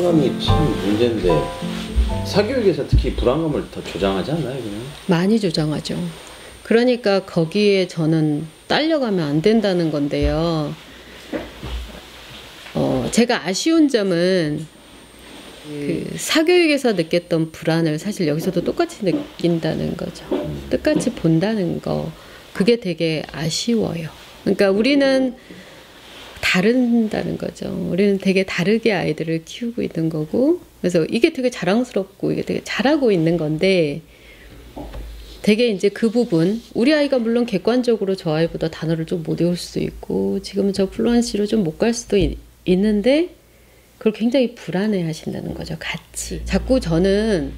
불안감이 참 문제인데 사교육에서 특히 불안감을 더 조장하지 않나요? 그냥? 많이 조장하죠. 그러니까 거기에 저는 딸려가면 안 된다는 건데요. 제가 아쉬운 점은 그 사교육에서 느꼈던 불안을 사실 여기서도 똑같이 느낀다는 거죠. 똑같이 본다는 거. 그게 되게 아쉬워요. 그러니까 우리는 다른다는 거죠. 우리는 되게 다르게 아이들을 키우고 있는 거고, 그래서 이게 되게 자랑스럽고 이게 되게 잘하고 있는 건데, 되게 이제 그 부분, 우리 아이가 물론 객관적으로 저 아이보다 단어를 좀 못 외울 수도 있고, 지금은 저 플루언시로 좀 못 갈 수도 있는데, 그걸 굉장히 불안해 하신다는 거죠. 같이. 자꾸 저는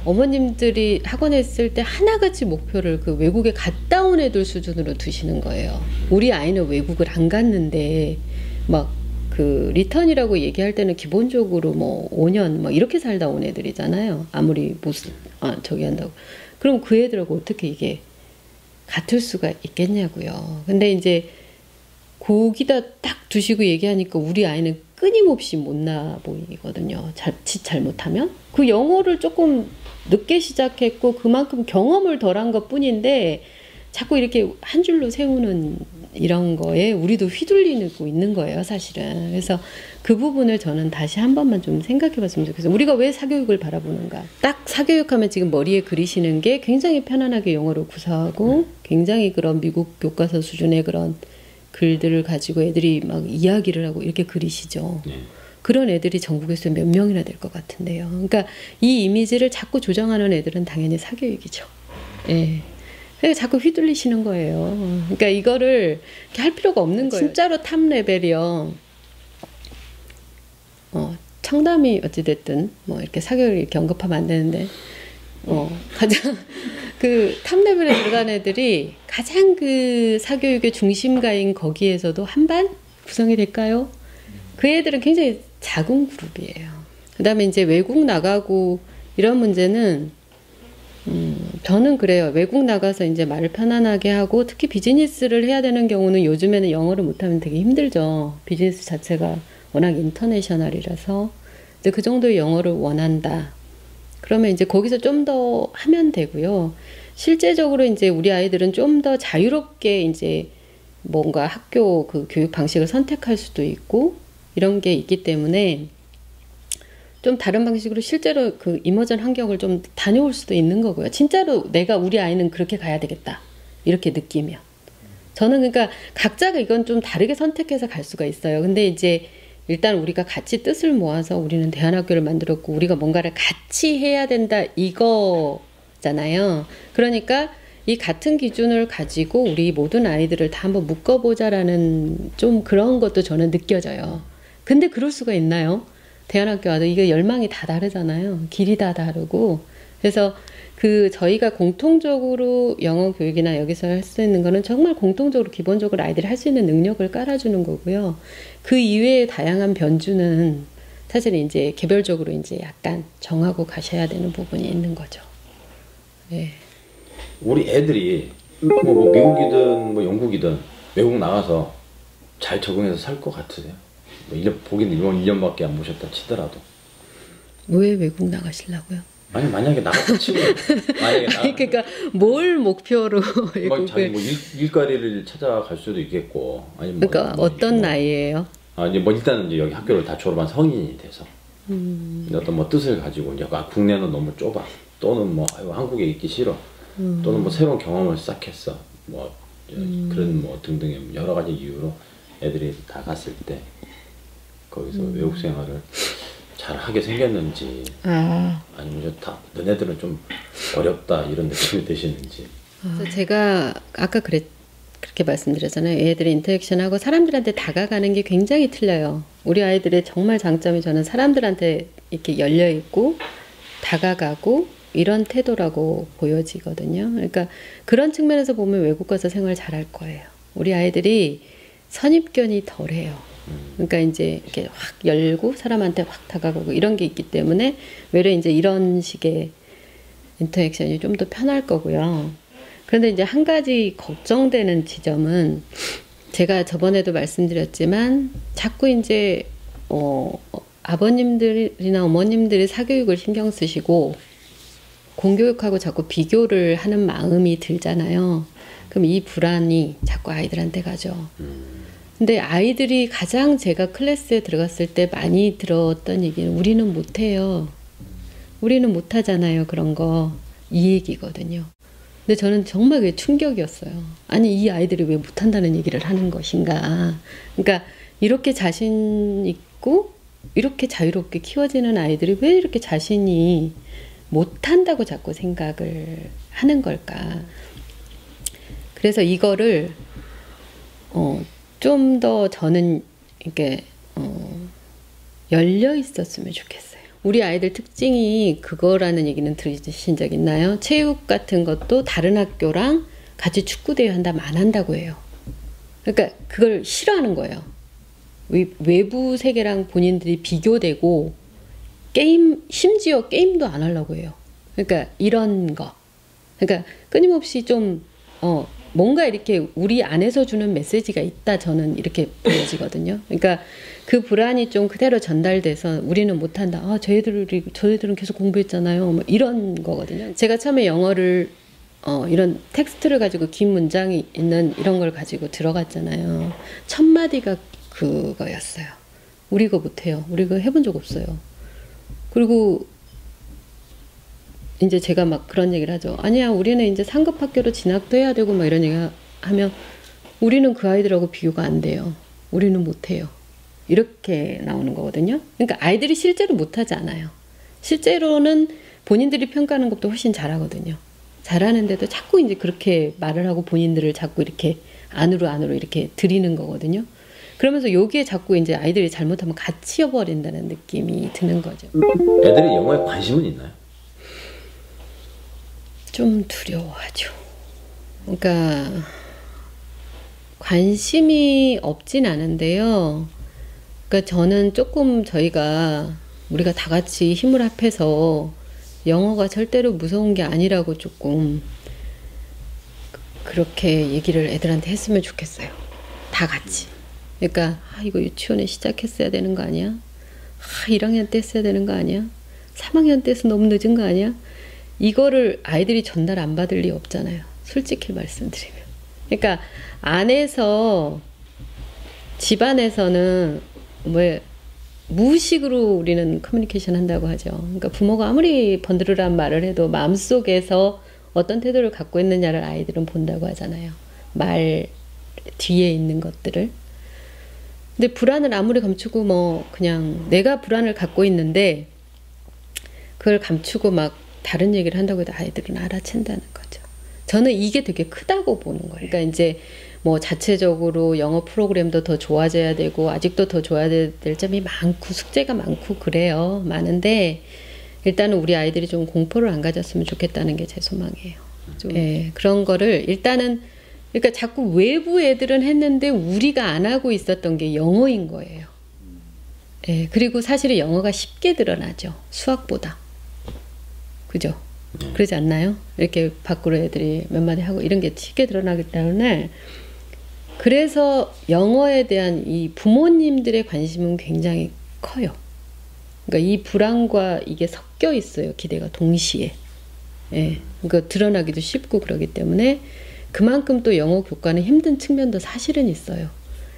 어머님들이 학원에 있을 때 하나같이 목표를 그 외국에 갔다 온 애들 수준으로 두시는 거예요. 우리 아이는 외국을 안 갔는데 막 그 리턴이라고 얘기할 때는 기본적으로 뭐 5년 뭐 이렇게 살다 온 애들이잖아요. 아무리 무슨 저기 한다고. 그럼 그 애들하고 어떻게 이게 같을 수가 있겠냐고요. 근데 이제 거기다 딱 두시고 얘기하니까 우리 아이는 끊임없이 못나 보이거든요. 자칫 잘못하면. 그 영어를 조금 늦게 시작했고 그만큼 경험을 덜한 것 뿐인데 자꾸 이렇게 한 줄로 세우는 이런 거에 우리도 휘둘리고 있는 거예요, 사실은. 그래서 그 부분을 저는 다시 한 번만 좀 생각해 봤으면 좋겠어요. 우리가 왜 사교육을 바라보는가. 딱 사교육하면 지금 머리에 그리시는 게 굉장히 편안하게 영어를 구사하고 굉장히 그런 미국 교과서 수준의 그런 글들을 가지고 애들이 막 이야기를 하고 이렇게 그리시죠. 그런 애들이 전국에서 몇 명이나 될 것 같은데요. 그러니까 이 이미지를 자꾸 조정하는 애들은 당연히 사교육이죠. 예. 그러니까 자꾸 휘둘리시는 거예요. 그러니까 이거를 이렇게 할 필요가 없는 거예요. 진짜로 탑 레벨이요. 청담이 어찌됐든 뭐 이렇게 사교육을 이렇게 언급하면 안 되는데 가장 그 탑 레벨에 들어간 애들이 가장 그 사교육의 중심가인 거기에서도 한반 구성이 될까요? 그 애들은 굉장히 작은 그룹이에요. 그 다음에 이제 외국 나가고 이런 문제는 저는 그래요. 외국 나가서 이제 말을 편안하게 하고 특히 비즈니스를 해야 되는 경우는 요즘에는 영어를 못하면 되게 힘들죠. 비즈니스 자체가 워낙 인터내셔널이라서 이제 그 정도의 영어를 원한다. 그러면 이제 거기서 좀 더 하면 되고요. 실제적으로 이제 우리 아이들은 좀 더 자유롭게 이제 뭔가 학교 그 교육 방식을 선택할 수도 있고 이런 게 있기 때문에 좀 다른 방식으로 실제로 그 이머전 환경을 좀 다녀올 수도 있는 거고요. 진짜로 내가 우리 아이는 그렇게 가야 되겠다. 이렇게 느끼면. 저는 그러니까 각자가 이건 좀 다르게 선택해서 갈 수가 있어요. 근데 이제 일단 우리가 같이 뜻을 모아서 우리는 대안학교를 만들었고 우리가 뭔가를 같이 해야 된다 이거잖아요. 그러니까 이 같은 기준을 가지고 우리 모든 아이들을 다 한번 묶어보자라는 좀 그런 것도 저는 느껴져요. 근데 그럴 수가 있나요? 대안학교 와도 이게 열망이 다 다르잖아요. 길이 다 다르고. 그래서 그 저희가 공통적으로 영어 교육이나 여기서 할 수 있는 거는 정말 공통적으로 기본적으로 아이들이 할 수 있는 능력을 깔아주는 거고요. 그 이외의 다양한 변주는 사실 이제 개별적으로 이제 약간 정하고 가셔야 되는 부분이 있는 거죠. 예. 우리 애들이 뭐 미국이든 뭐 영국이든 외국 나가서 잘 적응해서 살 것 같으세요? 뭐 1년, 보긴 일본 1년밖에 안 보셨다 치더라도. 왜 외국 나가시려고요? 아니 만약에 나갔다 치고 만약에 아니 그러니까 뭘 목표로 막 자기 뭐 일거리를 찾아갈 수도 있겠고 아니 뭐 그러니까 뭐 어떤 나이예요? 이제 뭐 일단은 이제 여기 학교를 다 졸업한 성인이 돼서 어떤 뭐 뜻을 가지고 이제 국내는 너무 좁아 또는 뭐 한국에 있기 싫어 또는 뭐 새로운 경험을 시작했어 뭐 그런 뭐 등등의 여러 가지 이유로 애들이 다 갔을 때 거기서 외국 생활을 잘 하게 생겼는지 아니면 다 너네들은 좀 어렵다 이런 느낌이 드시는지. 그래서 제가 아까 그렇게 말씀드렸잖아요. 애들이 인터랙션하고 사람들한테 다가가는 게 굉장히 틀려요. 우리 아이들의 정말 장점이 저는 사람들한테 이렇게 열려 있고 다가가고 이런 태도라고 보여지거든요. 그러니까 그런 측면에서 보면 외국 가서 생활 잘할 거예요. 우리 아이들이 선입견이 덜해요. 그러니까 이제 이렇게 확 열고 사람한테 확 다가가고 이런 게 있기 때문에 외려 이제 이런 식의 인터랙션이 좀 더 편할 거고요. 그런데 이제 한 가지 걱정되는 지점은 제가 저번에도 말씀드렸지만 자꾸 이제 아버님들이나 어머님들이 사교육을 신경 쓰시고 공교육하고 자꾸 비교를 하는 마음이 들잖아요. 그럼 이 불안이 자꾸 아이들한테 가죠. 근데 아이들이 가장 제가 클래스에 들어갔을 때 많이 들었던 얘기는 우리는 못해요. 우리는 못하잖아요. 그런 거. 이 얘기거든요. 근데 저는 정말 그게 충격이었어요. 아니 이 아이들이 왜 못한다는 얘기를 하는 것인가. 그러니까 이렇게 자신 있고 이렇게 자유롭게 키워지는 아이들이 왜 이렇게 자신이 못한다고 자꾸 생각을 하는 걸까. 그래서 이거를 좀 더 저는 이렇게 열려 있었으면 좋겠어요. 우리 아이들 특징이 그거라는 얘기는 들으신 적 있나요? 체육 같은 것도 다른 학교랑 같이 축구대회 한다면 안 한다고 해요. 그러니까 그걸 싫어하는 거예요. 외부 세계랑 본인들이 비교되고 심지어 게임도 안 하려고 해요. 그러니까 이런 거. 그러니까 끊임없이 좀 뭔가 이렇게 우리 안에서 주는 메시지가 있다, 저는 이렇게 보여지거든요. 그러니까 그 불안이 좀 그대로 전달돼서 우리는 못한다. 저희들은 계속 공부했잖아요. 뭐 이런 거거든요. 제가 처음에 영어를 이런 텍스트를 가지고 긴 문장이 있는 이런 걸 가지고 들어갔잖아요. 첫 마디가 그거였어요. 우리 이거 못해요. 우리 이거 해본 적 없어요. 그리고 이제 제가 막 그런 얘기를 하죠. 아니야, 우리는 이제 상급 학교로 진학도 해야 되고 막 이런 얘기 하면 우리는 그 아이들하고 비교가 안 돼요. 우리는 못해요. 이렇게 나오는 거거든요. 그러니까 아이들이 실제로 못하지 않아요. 실제로는 본인들이 평가하는 것도 훨씬 잘하거든요. 잘하는데도 자꾸 이제 그렇게 말을 하고 본인들을 자꾸 이렇게 안으로 이렇게 들이는 거거든요. 그러면서 여기에 자꾸 이제 아이들이 잘못하면 갇혀버린다는 느낌이 드는 거죠. 애들이 영어에 관심은 있나요? 좀 두려워하죠. 그러니까 관심이 없진 않은데요. 그러니까 저는 조금 우리가 다 같이 힘을 합해서 영어가 절대로 무서운 게 아니라고 조금 그렇게 얘기를 애들한테 했으면 좋겠어요. 다 같이. 그러니까 이거 유치원에 시작했어야 되는 거 아니야? 1학년 때 했어야 되는 거 아니야? 3학년 때에서 너무 늦은 거 아니야? 이거를 아이들이 전달 안 받을 리 없잖아요. 솔직히 말씀드리면. 그러니까 집안에서는 왜 무의식으로 우리는 커뮤니케이션 한다고 하죠. 그러니까 부모가 아무리 번드르란 말을 해도 마음속에서 어떤 태도를 갖고 있느냐를 아이들은 본다고 하잖아요. 말 뒤에 있는 것들을. 근데 불안을 아무리 감추고 그냥 내가 불안을 갖고 있는데 그걸 감추고 막 다른 얘기를 한다고 해도 아이들은 알아챈다는 거죠. 저는 이게 되게 크다고 보는 거예요. 그러니까 이제 자체적으로 영어 프로그램도 더 좋아져야 되고 아직도 더 좋아야 될 점이 많고 숙제가 많고 그래요. 많은데 일단은 우리 아이들이 좀 공포를 안 가졌으면 좋겠다는 게 제 소망이에요. 그런 거를 일단은 그러니까 자꾸 외부 애들은 했는데 우리가 안 하고 있었던 게 영어인 거예요. 그리고 사실은 영어가 쉽게 드러나죠. 수학보다. 그죠? 그러지 않나요? 이렇게 밖으로 애들이 몇 마디 하고 이런 게 쉽게 드러나기 때문에 그래서 영어에 대한 이 부모님들의 관심은 굉장히 커요. 그러니까 이 불안과 이게 섞여 있어요. 기대가 동시에. 그러니까 드러나기도 쉽고 그러기 때문에 그만큼 또 영어 교과는 힘든 측면도 사실은 있어요.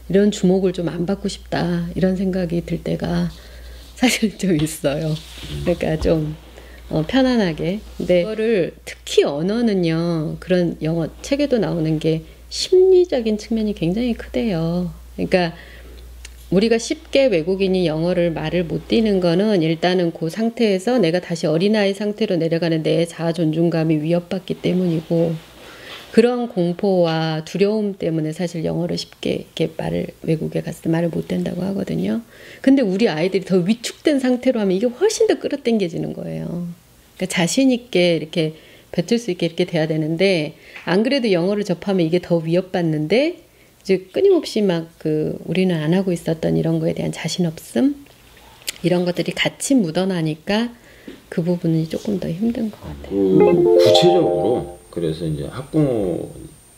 이런 주목을 좀 안 받고 싶다 이런 생각이 들 때가 사실 좀 있어요. 그러니까 좀 편안하게. 근데 이거를 특히 언어는요. 그런 영어 책에도 나오는 게 심리적인 측면이 굉장히 크대요. 그러니까 우리가 쉽게 외국인이 영어를 말을 못 뛰는 거는 일단은 그 상태에서 내가 다시 어린아이 상태로 내려가는 내 자아 존중감이 위협받기 때문이고 그런 공포와 두려움 때문에 사실 영어를 쉽게 이렇게 외국에 갔을 때 말을 못 된다고 하거든요. 근데 우리 아이들이 더 위축된 상태로 하면 이게 훨씬 더 끌어당겨지는 거예요. 그러니까 자신 있게 이렇게 뱉을 수 있게 이렇게 돼야 되는데 안 그래도 영어를 접하면 이게 더 위협받는데 이제 끊임없이 우리는 안 하고 있었던 이런 거에 대한 자신 없음 이런 것들이 같이 묻어나니까 그 부분이 조금 더 힘든 것 같아요. 구체적으로 그래서 이제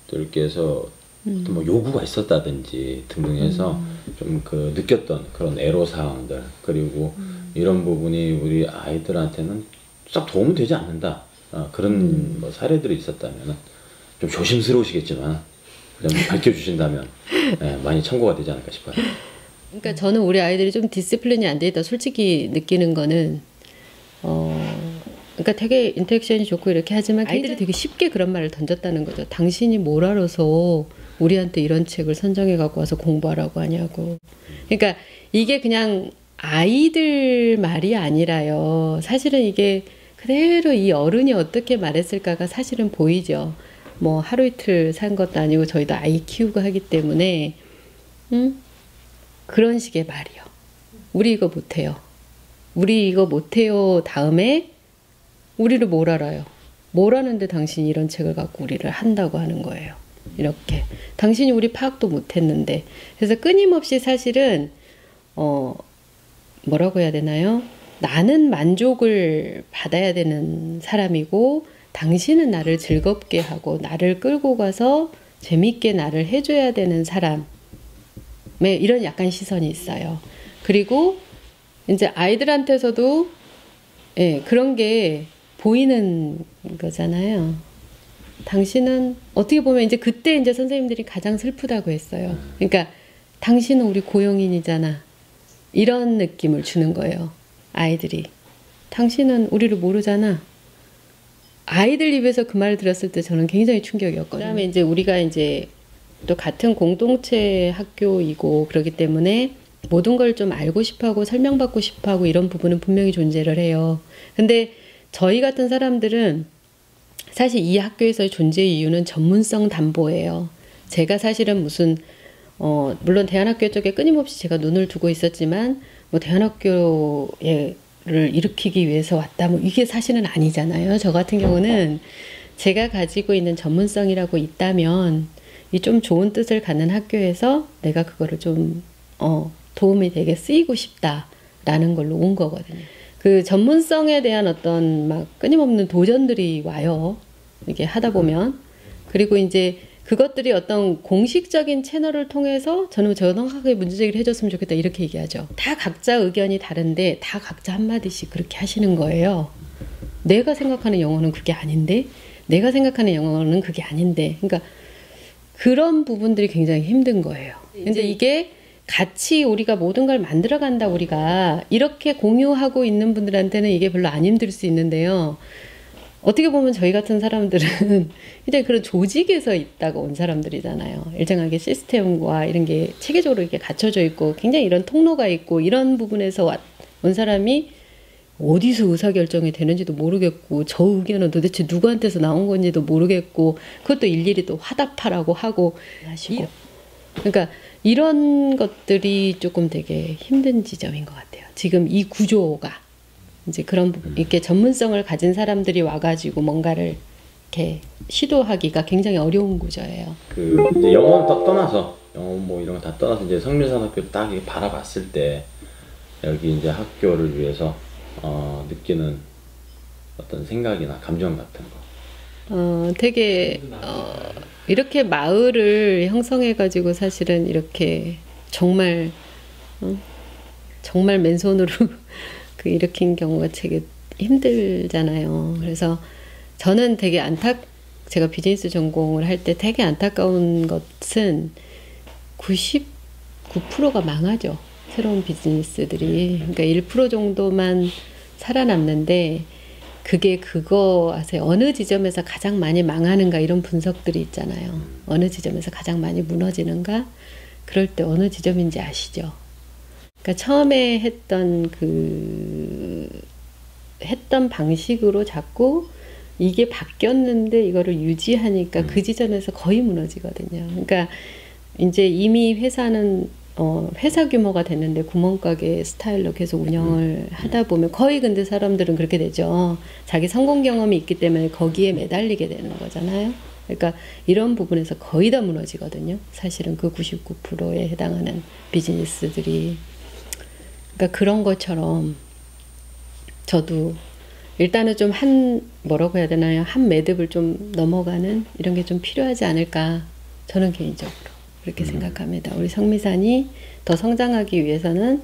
학부모들께서 어떤 뭐 요구가 있었다든지 등등 해서 좀 그 느꼈던 그런 애로사항들, 그리고 이런 부분이 우리 아이들한테는 싹 도움이 되지 않는다, 그런 뭐 사례들이 있었다면 좀 조심스러우시겠지만 좀 밝혀주신다면 많이 참고가 되지 않을까 싶어요. 그러니까 저는 우리 아이들이 좀 디시플린이 안 돼 있다 솔직히 느끼는 거는 그러니까 되게 인터랙션이 좋고 이렇게 하지만 아이들이 되게 쉽게 그런 말을 던졌다는 거죠. 당신이 뭘 알아서 우리한테 이런 책을 선정해 갖고 와서 공부하라고 하냐고. 그러니까 이게 그냥 아이들 말이 아니라요. 사실은 이게 그대로 이 어른이 어떻게 말했을까가 사실은 보이죠. 뭐 하루 이틀 산 것도 아니고 저희도 아이 키우고 하기 때문에 그런 식의 말이요. 우리 이거 못해요. 우리 이거 못해요 다음에 우리를 뭘 알아요. 뭘 아는데 당신이 이런 책을 갖고 우리를 한다고 하는 거예요. 이렇게 당신이 우리 파악도 못했는데. 그래서 끊임없이 사실은 뭐라고 해야 되나요? 나는 만족을 받아야 되는 사람이고 당신은 나를 즐겁게 하고 나를 끌고 가서 재밌게 나를 해줘야 되는 사람의 이런 약간 시선이 있어요. 그리고 이제 아이들한테서도 그런 게 보이는 거잖아요. 당신은 어떻게 보면 이제 그때 이제 선생님들이 가장 슬프다고 했어요. 그러니까 당신은 우리 고용인이잖아. 이런 느낌을 주는 거예요. 아이들이. 당신은 우리를 모르잖아. 아이들 입에서 그 말을 들었을 때 저는 굉장히 충격이었거든요. 그다음에 이제 우리가 이제 또 같은 공동체 학교이고 그렇기 때문에 모든 걸 좀 알고 싶어하고 설명받고 싶어하고 이런 부분은 분명히 존재를 해요. 근데 저희 같은 사람들은 사실 이 학교에서의 존재의 이유는 전문성 담보예요. 제가 사실은 무슨 물론 대안학교 쪽에 끊임없이 제가 눈을 두고 있었지만 뭐 대안학교를 일으키기 위해서 왔다 뭐 이게 사실은 아니잖아요. 저 같은 경우는 제가 가지고 있는 전문성이라고 있다면 이 좀 좋은 뜻을 갖는 학교에서 내가 그거를 좀 도움이 되게 쓰이고 싶다라는 걸로 온 거거든요. 그 전문성에 대한 어떤 막 끊임없는 도전들이 와요. 이게 하다 보면. 그리고 이제 그것들이 어떤 공식적인 채널을 통해서 저는 정확하게 문제제기를 해줬으면 좋겠다 이렇게 얘기하죠. 다 각자 의견이 다른데 다 각자 한마디씩 그렇게 하시는 거예요. 내가 생각하는 영어는 그게 아닌데 내가 생각하는 영어는 그게 아닌데 그러니까 그런 부분들이 굉장히 힘든 거예요. 근데 이게 같이 우리가 모든 걸 만들어간다 우리가 이렇게 공유하고 있는 분들한테는 이게 별로 안 힘들 수 있는데요. 어떻게 보면 저희 같은 사람들은 굉장히 그런 조직에서 있다가 온 사람들이잖아요. 일정하게 시스템과 이런 게 체계적으로 이렇게 갖춰져 있고 굉장히 이런 통로가 있고 이런 부분에서 온 사람이 어디서 의사결정이 되는지도 모르겠고 저 의견은 도대체 누구한테서 나온 건지도 모르겠고 그것도 일일이 또 화답하라고 하고 하시고 그러니까 이런 것들이 조금 되게 힘든 지점인 것 같아요. 지금 이 구조가 이제 그런 이렇게 전문성을 가진 사람들이 와가지고 뭔가를 이렇게 시도하기가 굉장히 어려운 구조예요. 그 이제 영어는 떠나서 영어 뭐 이런 거 다 떠나서 이제 성민사학교를 딱 바라봤을 때 여기 이제 학교를 위해서 느끼는 어떤 생각이나 감정 같은 거. 되게 이렇게 마을을 형성해가지고 사실은 이렇게 정말 정말 맨손으로 그 일으킨 경우가 되게 힘들잖아요. 그래서 저는 되게 제가 비즈니스 전공을 할 때 되게 안타까운 것은 99%가 망하죠. 새로운 비즈니스들이. 그러니까 1% 정도만 살아남는데 그게 그거 아세요? 어느 지점에서 가장 많이 망하는가 이런 분석들이 있잖아요. 어느 지점에서 가장 많이 무너지는가? 그럴 때 어느 지점인지 아시죠? 그러니까 처음에 했던 방식으로 자꾸 이게 바뀌었는데 이거를 유지하니까 그 지점에서 거의 무너지거든요. 그러니까 이제 이미 회사는 회사 규모가 됐는데 구멍가게 스타일로 계속 운영을 하다 보면 거의 근데 사람들은 그렇게 되죠. 자기 성공 경험이 있기 때문에 거기에 매달리게 되는 거잖아요. 그러니까 이런 부분에서 거의 다 무너지거든요. 사실은 그 99%에 해당하는 비즈니스들이. 그러니까 그런 것처럼 저도 일단은 좀 뭐라고 해야 되나요? 한 매듭을 좀 넘어가는 이런 게 좀 필요하지 않을까 저는 개인적으로 그렇게 생각합니다. 우리 성미산이 더 성장하기 위해서는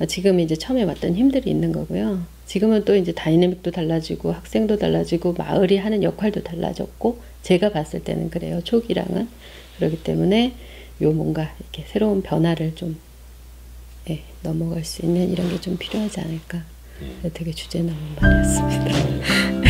지금 이제 처음에 왔던 힘들이 있는 거고요. 지금은 또 이제 다이내믹도 달라지고 학생도 달라지고 마을이 하는 역할도 달라졌고 제가 봤을 때는 그래요. 초기랑은. 그렇기 때문에 요 뭔가 이렇게 새로운 변화를 좀 넘어갈 수 있는 이런 게 좀 필요하지 않을까. 되게 주제 너무 많이 했습니다.